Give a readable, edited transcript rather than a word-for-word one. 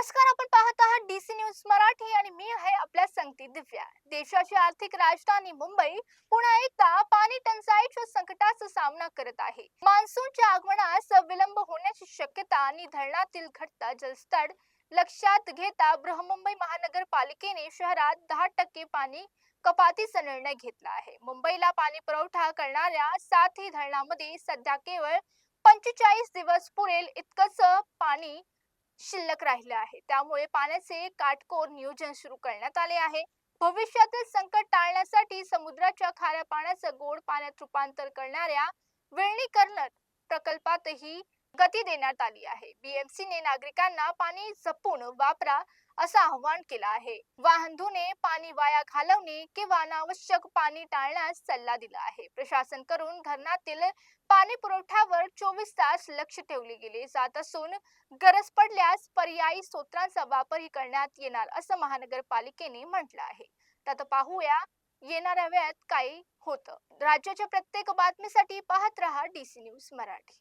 नमस्कार, आपण पाहत आहात डीसी न्यूज मराठी आणि मी आहे आपल्या संगती दिव्या. देशाची आर्थिक राजधानी मुंबई पुन्हा एकदा पाणी टंचाईच्या संकटाचा सामना करत आहे. मान्सूनच्या आगमनास विलंब होण्याची शक्यता आणि धरणातील घटता जलस्तर लक्षात घेता बृहन्मुंबई महानगरपालिकेने शहरात 10% पाणी कपातीचा निर्णय घेतला आहे. मुंबईला पाणी पुरवठा करणाऱ्या 7ही धरणांमध्ये सध्या केवळ 45 दिवस पुरेल इतकंच पाणी शिल्लक राहिले आहे. त्यामुळे पाण्याचे काटकोर नियोजन सुरू करण्यात आले आहे. भविष्यातील संकट टाळण्यासाठी समुद्राच्या खाऱ्या पाण्याचं गोड पाण्यात रूपांतर करणाऱ्या विलिनीकरण प्रकल्पातही गती देण्यात आली आहे. बीएमसीने नागरिकांना पाणी जपून वापरा असं आवाहन केलं आहे. वाहन धुणे, पाणी वाया घालवणे किंवा अनावश्यक पाणी टाळण्यास सल्ला दिला आहे. प्रशासनाकडून धरणातील पाणी पुरवठ्यावर 24 तास लक्ष ठेवले गेले जात असून गरज पडल्यास पर्यायी स्रोतांचा वापरही करण्यात येणार असं महानगरपालिकेने म्हटलं आहे. तर पाहूया येणाऱ्या वेळात काय होतं. राज्याच्या प्रत्येक बातमीसाठी पाहत रहा डीसी न्यूज मराठी.